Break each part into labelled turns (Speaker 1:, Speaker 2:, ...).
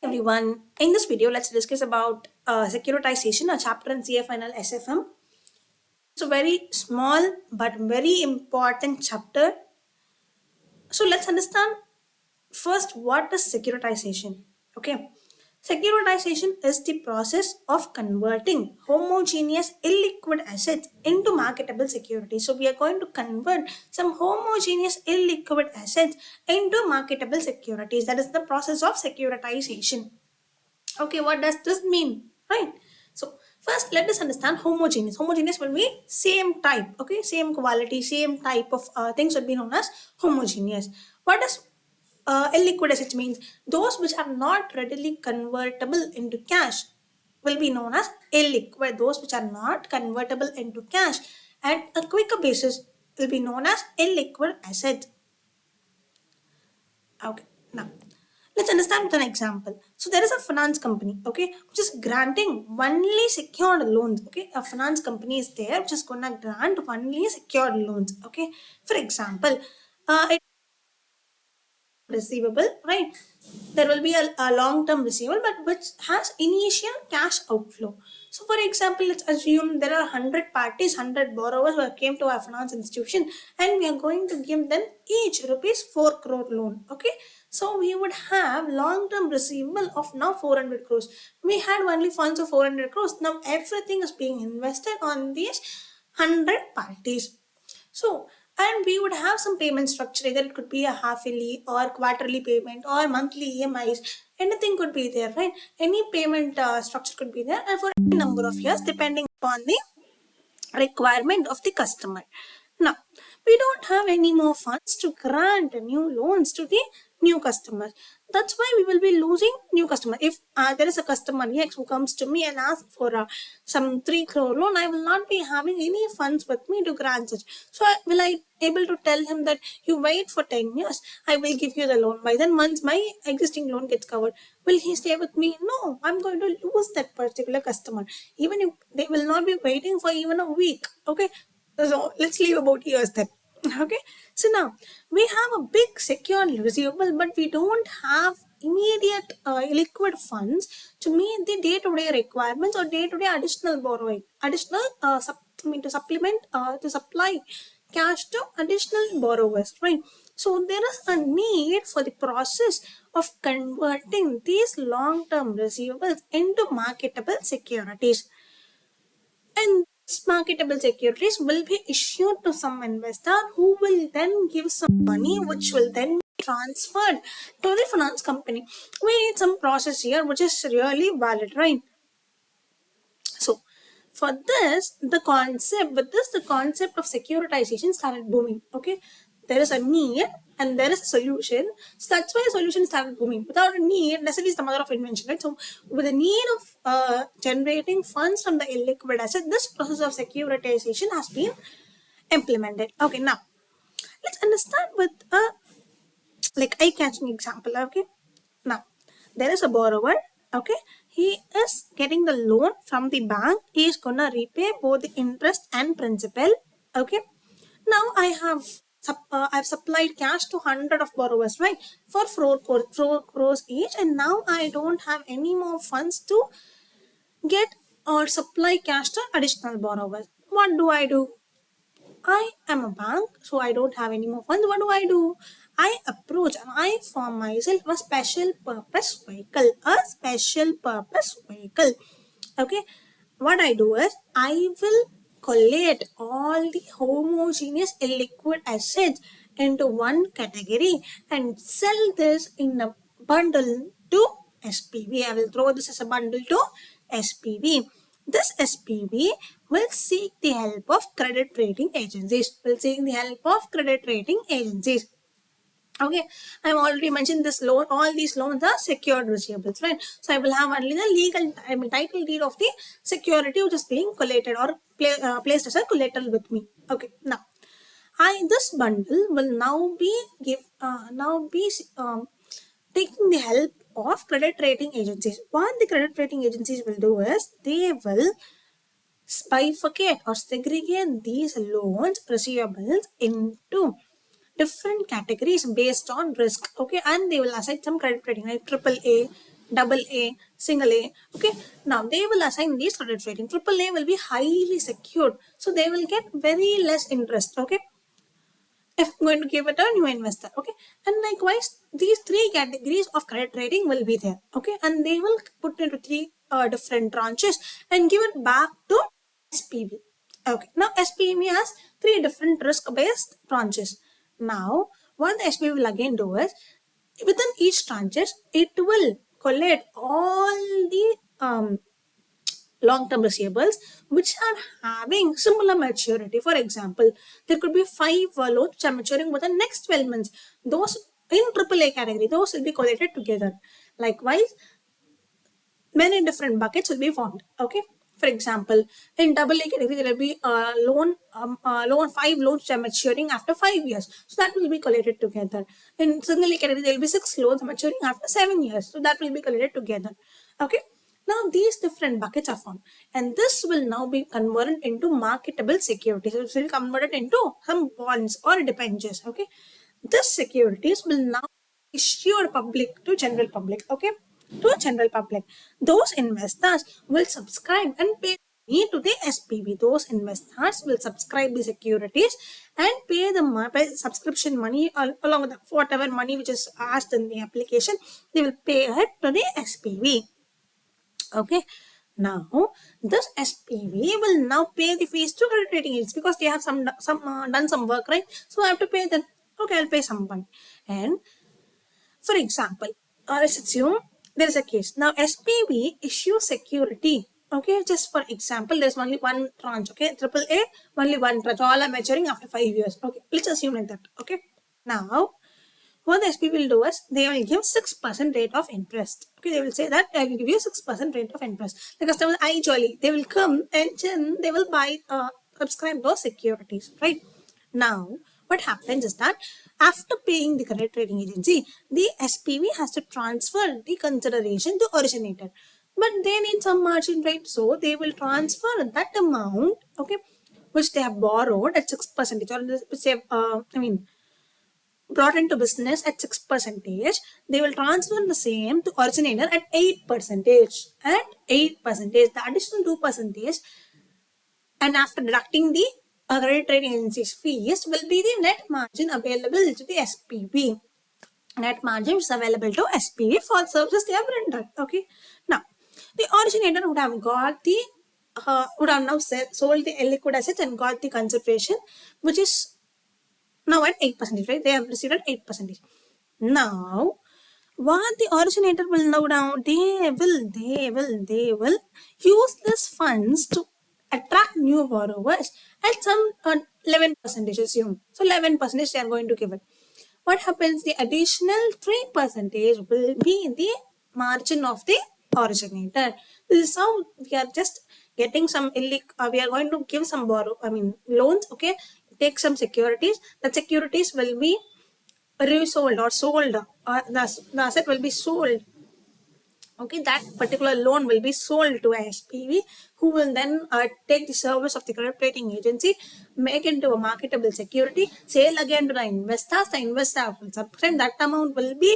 Speaker 1: Everyone, in this video let's discuss about securitization, a chapter in CFNL SFM. It's a very small but very important chapter. So let's understand first what is securitization. Okay, securitization is the process of converting homogeneous illiquid assets into marketable securities. So we are going to convert some homogeneous illiquid assets into marketable securities. That is the process of securitization. Okay, what does this mean? Right. So first let us understand homogeneous. Homogeneous will be same type, okay, same quality, same type of things would be known as homogeneous. What does illiquid assets means? Those which are not readily convertible into cash will be known as illiquid. Those which are not convertible into cash at a quicker basis will be known as illiquid assets. Okay, now let's understand with an example. So there is a finance company, okay, which is granting only secured loans. Okay, a finance company is there which is gonna grant only secured loans. Okay, for example, it receivable, right? There will be a long-term receivable, but which has initial cash outflow. So, for example, let's assume there are 100 parties, 100 borrowers who came to our finance institution, and we are going to give them each rupees 4 crore loan. Okay, so we would have long-term receivable of now 400 crores. We had only funds of 400 crores. Now everything is being invested on these 100 parties. So, and we would have some payment structure, either it could be a half-yearly or quarterly payment or monthly EMIs. Anything could be there, right? Any payment structure could be there, and for any number of years, depending upon the requirement of the customer. Now, we don't have any more funds to grant new loans to the new customers. That's why we will be losing new customer. If there is a customer X who comes to me and asks for some 3 crore loan, I will not be having any funds with me to grant such. So will I able to tell him that you wait for 10 years, I will give you the loan. By then, once my existing loan gets covered, will he stay with me? No, I'm going to lose that particular customer. Even if they will not be waiting for even a week. Okay, so let's leave about years then. Okay, so now we have a big secured receivable, but we don't have immediate liquid funds to meet the day-to-day requirements or day-to-day additional borrowing, additional to supplement to supply cash to additional borrowers, right? So there is a need for the process of converting these long-term receivables into marketable securities. And these marketable securities will be issued to some investor who will then give some money, which will then be transferred to the finance company. We need some process here which is really valid, right? So for this, the concept of securitization started booming. Okay, there is a need and there is a solution. So that's why a solution started booming. Without a need, necessity is the mother of invention, right? So with the need of generating funds from the illiquid asset, this process of securitization has been implemented. Okay, now let's understand with a eye-catching example. Okay, now there is a borrower. Okay, he is getting the loan from the bank. He is gonna repay both the interest and principal. Okay, now I've supplied cash to 100 of borrowers, right, for 4 crores each, and now I don't have any more funds to get or supply cash to additional borrowers. What do I do? I am a bank, so I don't have any more funds. What do? I approach and I form myself a special purpose vehicle. A special purpose vehicle. Okay. What I do is I will collate all the homogeneous illiquid assets into one category and sell this in a bundle to SPV. I will throw this as a bundle to SPV. This SPV will seek the help of credit rating agencies. Okay, I've already mentioned this loan. All these loans are secured receivables, right? So I will have only the title deed of the security which is being collated or placed as a collateral with me. Okay, now this bundle will now be taking the help of credit rating agencies. What the credit rating agencies will do is they will bifurcate or segregate these loans receivables into different categories based on risk. Okay, and they will assign some credit rating like AAA, double A, single A. Okay, now they will assign these credit rating. Triple A will be highly secured, so they will get very less interest. Okay, if I'm going to give it a new investor. Okay, and likewise, these three categories of credit rating will be there. Okay, and they will put into three different tranches and give it back to SPV. Okay, now SPV has three different risk-based tranches. Now, what the SPV will again do is, within each tranches, it will collect all the long-term receivables which are having similar maturity. For example, there could be five loans which are maturing within the next 12 months. Those in AAA category, those will be collated together. Likewise, many different buckets will be formed. Okay. For example, in double A category, there will be five loans which are maturing after 5 years. So that will be collated together. In single A category, there will be six loans maturing after 7 years. So that will be collated together. Okay. Now these different buckets are formed, and this will now be converted into marketable securities. It will be converted into some bonds or debentures. Okay. This securities will now issued public to general public. Okay, to general public, those investors will subscribe and pay money to the SPV. Those investors will subscribe the securities and pay the pay subscription money along with whatever money which is asked in the application. They will pay it to the SPV. Okay, now this SPV will now pay the fees to credit rating agencies because they have some done some work, right? So I have to pay them. Okay, I'll pay some money. And for example, let's assume there is a case. Now, SPV issues security. Okay, just for example, there's only one tranche. Okay, triple A, only one tranche. All are maturing after 5 years. Okay, let's assume like that. Okay, now what the SPV will do is they will give 6% rate of interest. Okay, they will say that I will give you 6% rate of interest. The customer, I jolly, they will come and then they will buy, subscribe those securities, right? Now, what happens is that after paying the credit rating agency, the SPV has to transfer the consideration to originator. But they need some margin, right? So they will transfer that amount, okay, which they have borrowed at 6%, or which they have, brought into business at 6%, they will transfer the same to originator at 8%. At 8%, the additional 2%, and after deducting the credit rating agency's fees, will be the net margin available to the SPV. Net margin is available to SPV for services they have rendered. Okay. Now, the originator would have got the would have now sold the liquid assets and got the consideration, which is now at 8%, right? They have received at 8%. Now, what the originator will now they will use these funds to attract new borrowers at some 11%, assume. So 11% they are going to give it. What happens? The additional 3% will be the margin of the originator. This is how we are just getting some we are going to give some loans. Okay, take some securities. The securities will be resold or sold, the asset will be sold. Okay, that particular loan will be sold to a SPV, who will then take the service of the credit rating agency, make into a marketable security, sell again to the investors. The investor will subscribe. That amount will be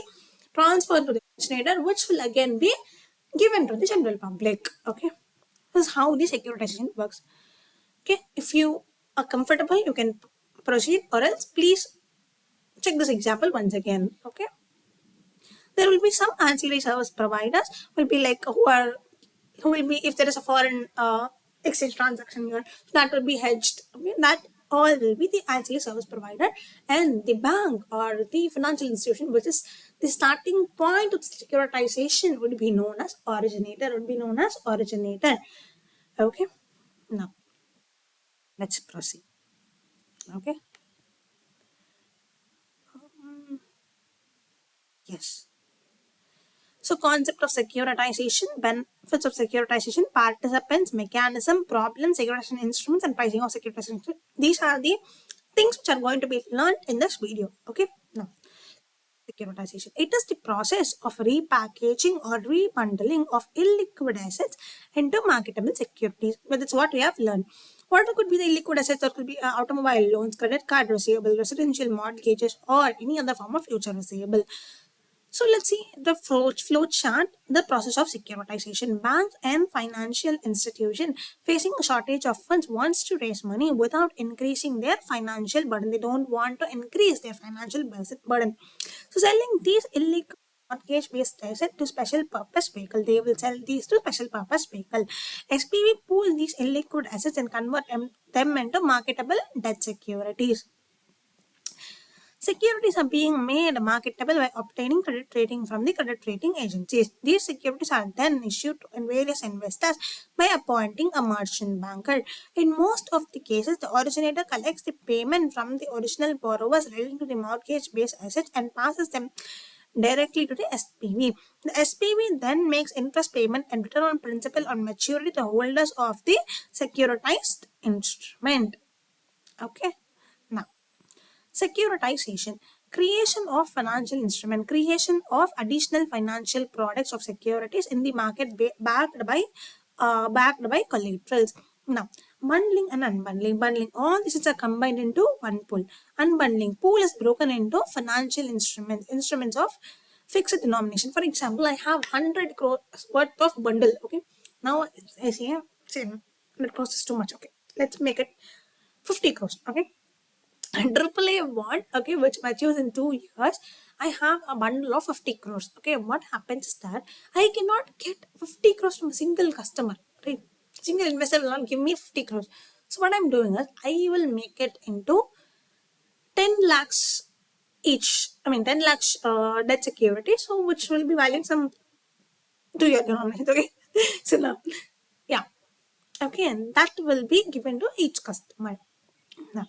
Speaker 1: transferred to the originator, which will again be given to the general public. Okay, this is how the securitization works. Okay, if you are comfortable, you can proceed, or else please check this example once again. Okay, there will be some ancillary service providers will be like who will be, if there is a foreign exchange transaction here, that will be hedged. Okay, that all will be the ancillary service provider, and the bank or the financial institution, which is the starting point of securitization, would be known as originator. Okay, now let's proceed. Okay, yes. So concept of securitization, benefits of securitization, participants, mechanism, problems, securitization instruments, and pricing of securitization. These are the things which are going to be learned in this video. Okay, now securitization. It is the process of repackaging or rebundling of illiquid assets into marketable securities. But that's what we have learned. What could be the illiquid assets? That could be automobile loans, credit card receivable, residential mortgages, or any other form of future receivable. So let's see the flow chart, the process of securitization. Banks and financial institution facing a shortage of funds wants to raise money without increasing their financial burden. They don't want to increase their financial burden. So selling these illegal mortgage-based assets to special purpose vehicle. They will sell these to special purpose vehicle. SPV pool these illiquid assets and convert them into marketable debt securities. Securities are being made marketable by obtaining credit rating from the credit rating agencies. These securities are then issued to various investors by appointing a merchant banker. In most of the cases, the originator collects the payment from the original borrowers relating to the mortgage-based assets and passes them directly to the SPV. The SPV then makes interest payment and return on principal on maturity to the holders of the securitized instrument. Okay. Now, securitization, creation of financial instrument, creation of additional financial products of securities in the market backed by collaterals. Now, bundling and unbundling. Bundling, all this are combined into one pool. Unbundling, pool is broken into financial instruments of fixed denomination. For example, I have 100 crores worth of bundle. Okay, now I say 100 crores is too much. Okay, let's make it 50 crores. Okay, AAA bond, okay, which matures in 2 years. I have a bundle of 50 crores. Okay, what happens is that I cannot get 50 crores from a single customer, right? Single investor will not give me 50 crores. So what I'm doing is I will make it into 10 lakhs each. I mean 10 lakhs debt security. So which will be valuing some 2 year denomination. Okay. So now, yeah. Okay, and that will be given to each customer. Now,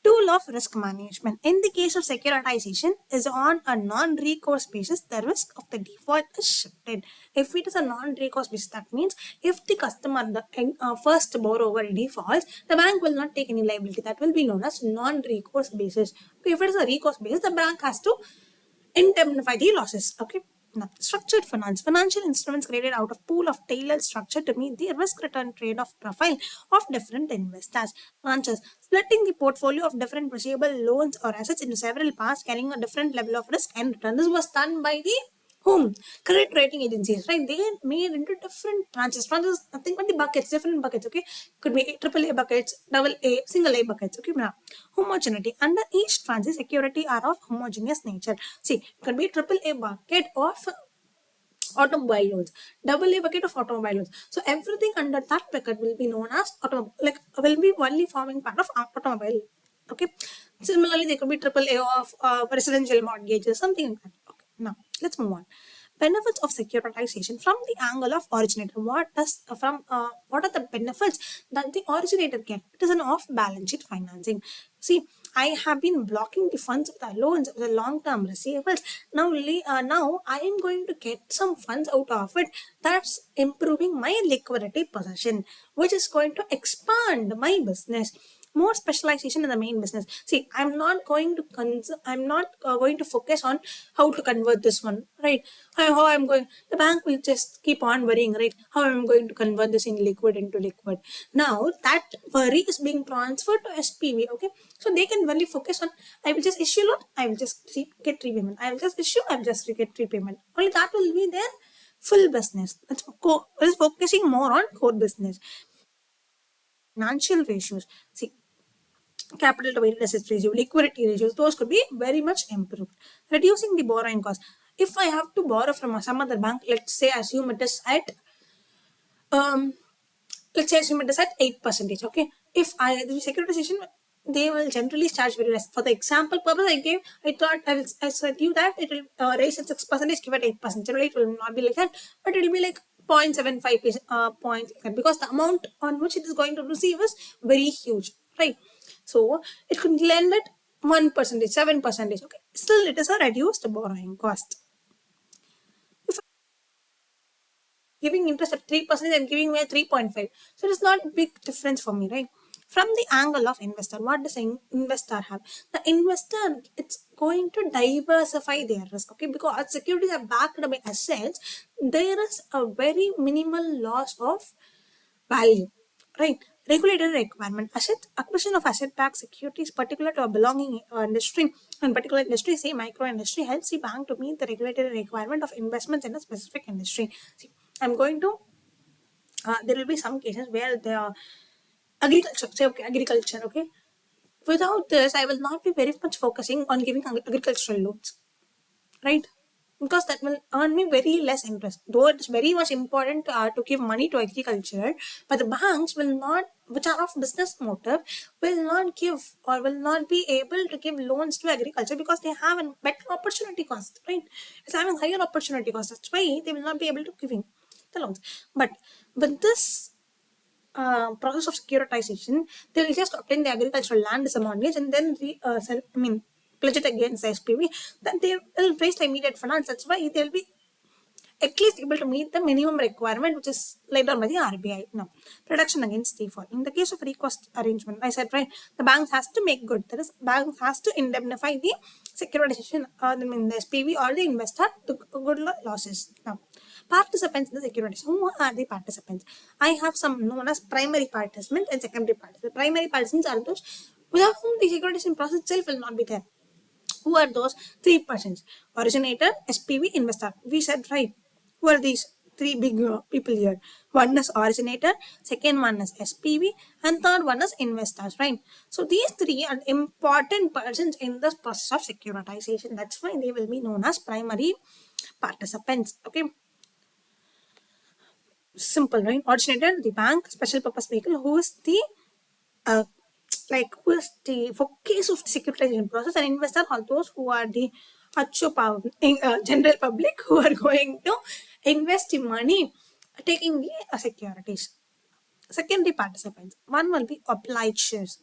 Speaker 1: tool of risk management. In the case of securitization, is on a non-recourse basis, the risk of the default is shifted. If it is a non-recourse basis, that means if the customer, the first borrower defaults, the bank will not take any liability. That will be known as non-recourse basis. Okay, if it is a recourse basis, the bank has to indemnify the losses. Okay. Now, structured finance. Financial instruments created out of pool of tailored structure to meet the risk-return trade-off profile of different investors. Branches. Splitting the portfolio of different receivable loans or assets into several parts carrying a different level of risk and return. This was done by the whom? Credit rating agencies, right? They made into different tranches. Tranches, nothing but the buckets, different buckets, okay? Could be triple A buckets, double A, single A buckets, okay? Now, homogeneity. Under each tranche, security are of homogeneous nature. See, it could be triple A bucket of automobile loans, double A bucket of automobile loans. So everything under that bucket will be known as will be only forming part of automobile. Okay. Similarly, there could be triple A of residential mortgages, something like that. Okay. Now let's move on. Benefits of securitization from the angle of originator. What are the benefits that the originator get? It is an off-balance sheet financing. See, I have been blocking the funds with the loans with the long-term receivables. Now I am going to get some funds out of it. That's improving my liquidity position, which is going to expand my business. More specialization in the main business. See, I'm not going to focus on how to convert this one, right? How I'm going. The bank will just keep on worrying, right? How I'm going to convert this in liquid into liquid. Now that worry is being transferred to SPV. Okay, so they can really focus on. I will just issue loan. I will just get repayment. I will just issue. I will just get repayment. Only that will be their full business. It's focusing more on core business. Financial ratios. See, capital to weighted assets ratio, liquidity ratios, those could be very much improved. Reducing the borrowing cost. If I have to borrow from some other bank, assume it is at um assume it is at 8%. Okay. If I the securitization, they will generally charge very less. For the example purpose I gave, I said you that it will raise at 6%, give it 8%. Generally it will not be like that, but it will be like 0.75 points like that, because the amount on which it is going to receive is very huge, right? So it could lend at 1%, 7%. Okay, still it is a reduced borrowing cost. If giving interest at 3%, I'm giving me a 3.5. So it's not a big difference for me, right? From the angle of investor, what does an investor have? The investor, it's going to diversify their risk, okay? Because securities are backed by assets, there is a very minimal loss of value, right? Regulatory requirement. Acquisition of asset-backed securities particular to a belonging industry, and particular industry, say micro industry, helps the bank to meet the regulatory requirement of investments in a specific industry. See, I'm going to, there will be some cases where the agriculture, say okay, agriculture, okay. Without this, I will not be very much focusing on giving agricultural loans, right? Because that will earn me very less interest. Though it's very much important to give money to agriculture, but the banks will not, which are of business motive, will not give or will not be able to give loans to agriculture because they have a better opportunity cost, right? It's having higher opportunity cost. That's why they will not be able to giving the loans. But with this process of securitization, they will just obtain the agricultural land as a mortgage and then pledge it against the SPV. Then they will raise the immediate finance. That's why they will be at least able to meet the minimum requirement, which is laid down by the RBI. Now, protection against default. In the case of recourse arrangement, I said, right, the banks has to make good. That is, banks has to indemnify the securitization, the SPV or the investor to good losses. Now, participants in the securitization. Who are the participants? I have some known as primary participants and secondary participants. The primary participants are those without whom the securitization process itself will not be there. Who are those 3%? Originator, SPV, investor. We said, right. Who are these three big people here? One is originator, second one is SPV, and third one is investors, right? So these three are important persons in this process of securitization. That's why they will be known as primary participants. Okay. Simple, right? Originator, the bank, special purpose vehicle, who is the uh, who is the for case of the securitization process, and investor are those who are the general public who are going to invest the money taking the securities. Secondary participants, one will be obligers.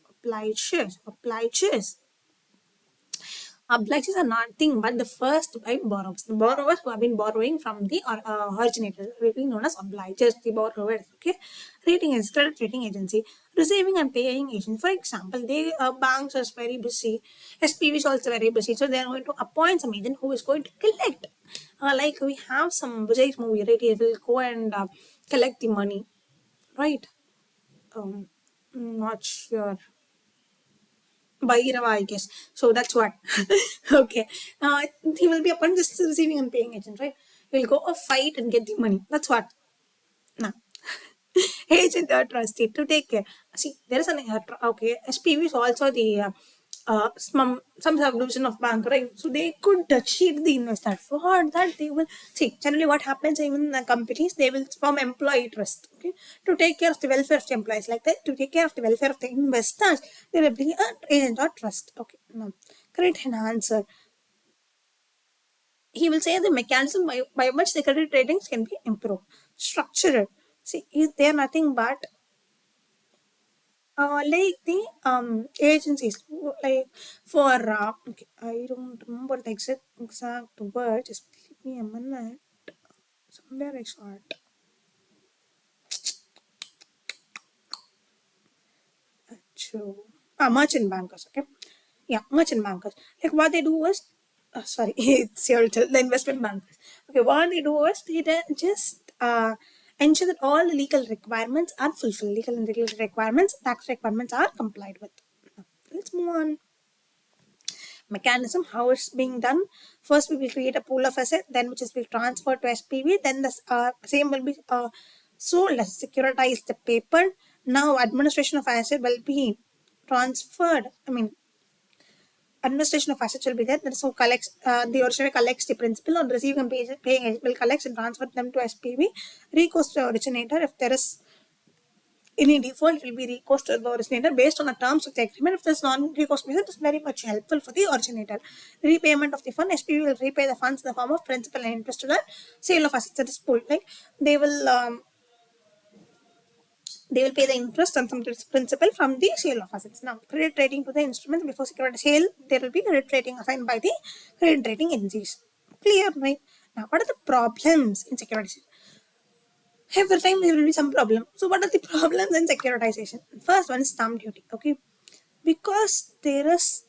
Speaker 1: Obligations are nothing but the first time borrowers. The borrowers who have been borrowing from the originator will be known as obligers, the borrowers. Okay, rating is credit rating agency, receiving and paying agent. For example, they banks are very busy, SPV is also very busy, so they are going to appoint some agent who is going to collect. Like we have some Vijay's movie, right? He will go and collect the money, right? Not sure. Bhairava, I guess. So that's what. Okay. He will be upon just receiving and paying agent, right? He'll go a fight and get the money. That's what. Now, agent or trustee to take care. See, there is an okay. SPV is also the some subdivision of bank, right? So they could cheat the investor. For that, they will see. Generally, what happens even in the companies, they will form employee trust, okay, to take care of the welfare of the employees, like that. To take care of the welfare of the investors, they will be an agent or trust. Okay, now, credit enhancer. He will say the mechanism by which the credit ratings can be improved. Structured. See, is there nothing but like the agencies like for okay, I don't remember the exact word. Just give me a minute. Somewhere I saw it. True. Merchant bankers. Okay. Yeah, merchant bankers. Like what they do is, sorry, it's your the investment bankers. Okay, what they do is they just ensure that all the legal requirements are fulfilled. Legal and regulatory requirements, tax requirements are complied with. Let's move on. Mechanism, how it's being done. First, we will create a pool of asset, then which is will transfer to SPV, then the same will be sold as securitized paper. Now, administration of asset will be transferred. Administration of assets will be there. So collects the originator collects the principal on receiving and paying agent will collects and transfer them to SPV. Recourse to originator, if there is any default, will be recourse to the originator based on the terms of the agreement. If there's non-recourse method, it's very much helpful for the originator. Repayment of the fund, SPV will repay the funds in the form of principal and interest to the sale of assets that is pooled. Like they will pay the interest and some principal from the sale of assets. Now, credit rating to the instruments before security sale, there will be credit rating assigned by the credit rating agencies. Clear, right? Now, what are the problems in security? Every time there will be some problem. So, what are the problems in securitization? First one is stamp duty. Okay, because there is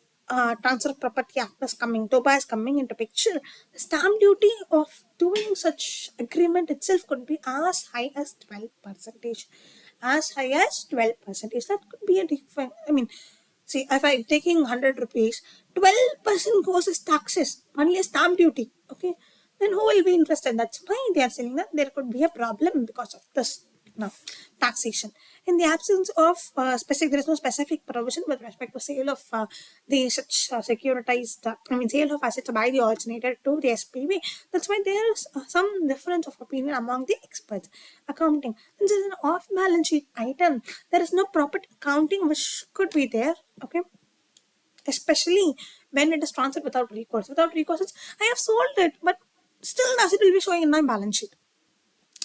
Speaker 1: transfer of property act is coming, TOPA is coming into picture. The stamp duty of doing such agreement itself could be as high as 12%. as high as 12%. That could be a different. I mean, see, if I'm taking 100 rupees, 12% goes as taxes, only a stamp duty. Okay, then who will be interested? That's why they are saying that there could be a problem because of this. Now, taxation. In the absence of there is no specific provision with respect to sale of the such securitized, sale of assets by the originator to the SPV. That's why there is some difference of opinion among the experts. Accounting. This is an off-balance sheet item. There is no proper accounting which could be there. Okay, especially when it is transferred without recourse. Without recourse, I have sold it, but still the asset will be showing in my balance sheet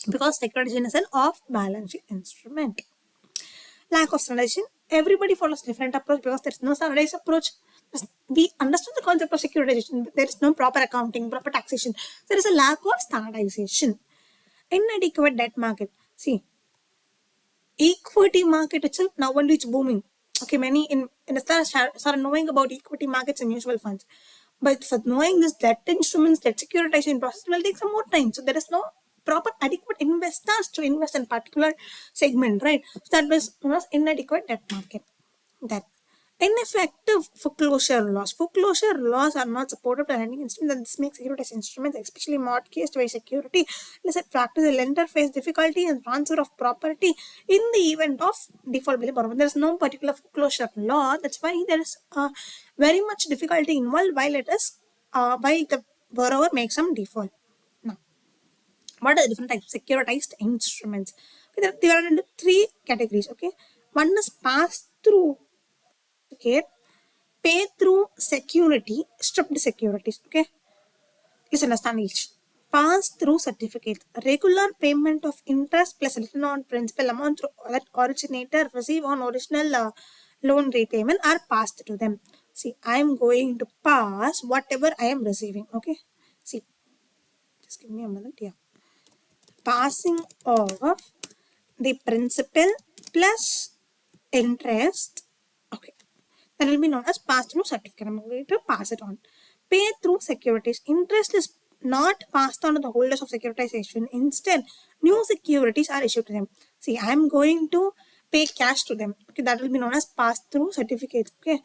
Speaker 1: because securitization is an off-balance sheet instrument. Lack of standardization. Everybody follows different approach because there's no standardized approach. We understand the concept of securitization, but there is no proper accounting, proper taxation. There is a lack of standardization. Inadequate debt market. See, equity market itself now only it's booming. Okay, many investors start knowing about equity markets and mutual funds. But for knowing this debt instruments, debt securitization process will take some more time. So there is no proper adequate investors to invest in particular segment, right? So that was inadequate debt market. That ineffective foreclosure laws. Foreclosure laws are not supported by lending instruments, and this makes securitized instruments, especially mortgage-based security, illicit practice. The lender face difficulty in transfer of property in the event of default by the borrower. There is no particular foreclosure law. That's why there is very much difficulty involved while while the borrower makes some default. Now, what are the different types of securitized instruments? They are into three categories. Okay, one is pass through. Okay, pay through security, stripped securities. Okay, please understand each. Pass through certificate, regular payment of interest plus written on principal amount that originator receive on original loan repayment are passed to them. See, I am going to pass whatever I am receiving. Okay, see, just give me a minute. Yeah, passing of the principal plus interest. Okay, that will be known as pass-through certificate. I'm going to pass it on. Pay through securities. Interest is not passed on to the holders of securitization. Instead, new securities are issued to them. See, I'm going to pay cash to them. Okay, that will be known as pass-through certificates. Okay,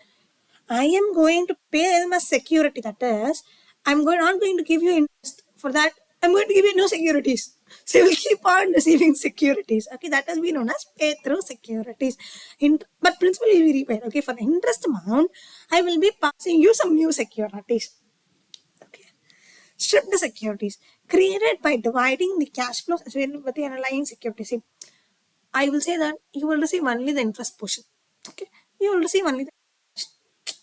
Speaker 1: I am going to pay them as security. That is, not going to give you interest for that. I'm going to give you new securities. So you will keep on receiving securities. Okay, that has been known as pay through securities. But principal will be repaid. Okay, for the interest amount, I will be passing you some new securities. Okay, stripped securities created by dividing the cash flows with the underlying securities. I will say that you will receive only the interest portion. Okay, you will receive only the,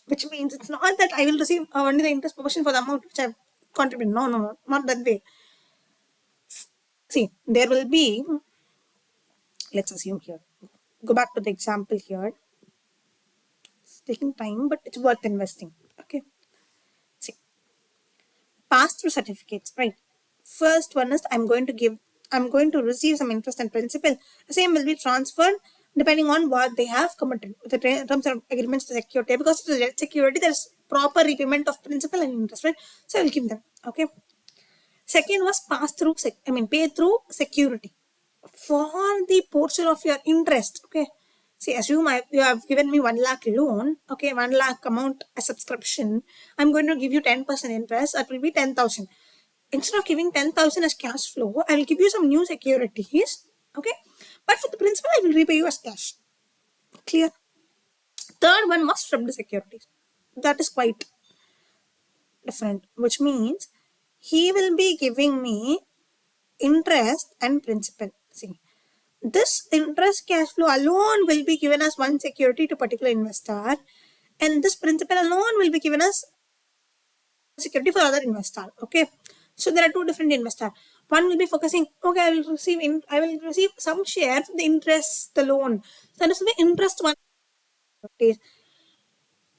Speaker 1: which means it's not that I will receive only the interest portion for the amount which I've contributed. No, no, no, not that way. See, there will be, let's assume here, go back to the example here. It's taking time, but it's worth investing. Okay, see, pass through certificates, right? First one is I'm going to receive some interest and principal. The same will be transferred depending on what they have committed with the terms of agreements to security. Because it's a security, there's proper repayment of principal and interest, right? So I will give them. Okay. Second was pass through, pay through security for the portion of your interest. Okay. See, assume you have given me 1 lakh loan. Okay, 1 lakh amount a subscription. I'm going to give you 10% interest. That will be 10,000. Instead of giving 10,000 as cash flow, I will give you some new securities. Okay, but for the principal, I will repay you as cash. Clear? Third one was stripped securities. That is quite different, which means he will be giving me interest and principal. See, this interest cash flow alone will be given as one security to particular investor, and this principal alone will be given as security for other investor. Okay, so there are two different investor. One will be focusing, okay, I will receive some share from the interest, the loan. So that is the interest one.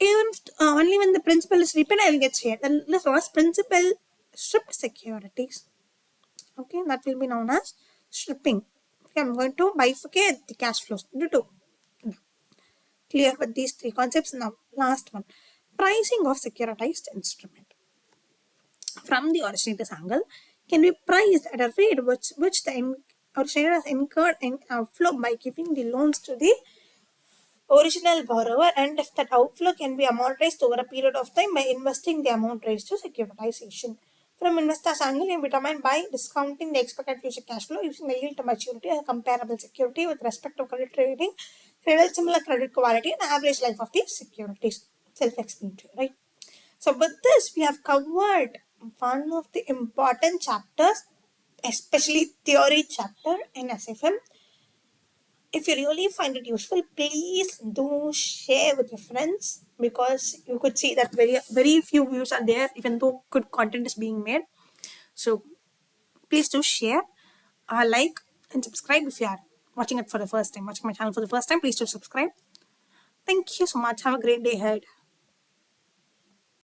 Speaker 1: Even only when the principal is repaid, I will get share. Then this was principal stripped securities. Okay, that will be known as stripping. Okay, I'm going to bifurcate the cash flows into two. Clear with these three concepts. Now, last one, pricing of securitized instrument. From the originator's angle, can be priced at a rate which the originator has incurred an outflow by giving the loans to the original borrower, and if that outflow can be amortized over a period of time by investing the amount raised to securitization. From investor's angle, it determined by discounting the expected future cash flow using the yield to maturity as a comparable security with respect to credit rating, similar credit quality, and average life of the securities. Self-explanatory, right? So with this, we have covered one of the important chapters, especially theory chapter in SFM. If you really find it useful, please do share with your friends, because you could see that very few views are there, even though good content is being made. So please do share, like, and subscribe if you are watching it for the first time, watching my channel for the first time. Please do subscribe. Thank you so much. Have a great day ahead.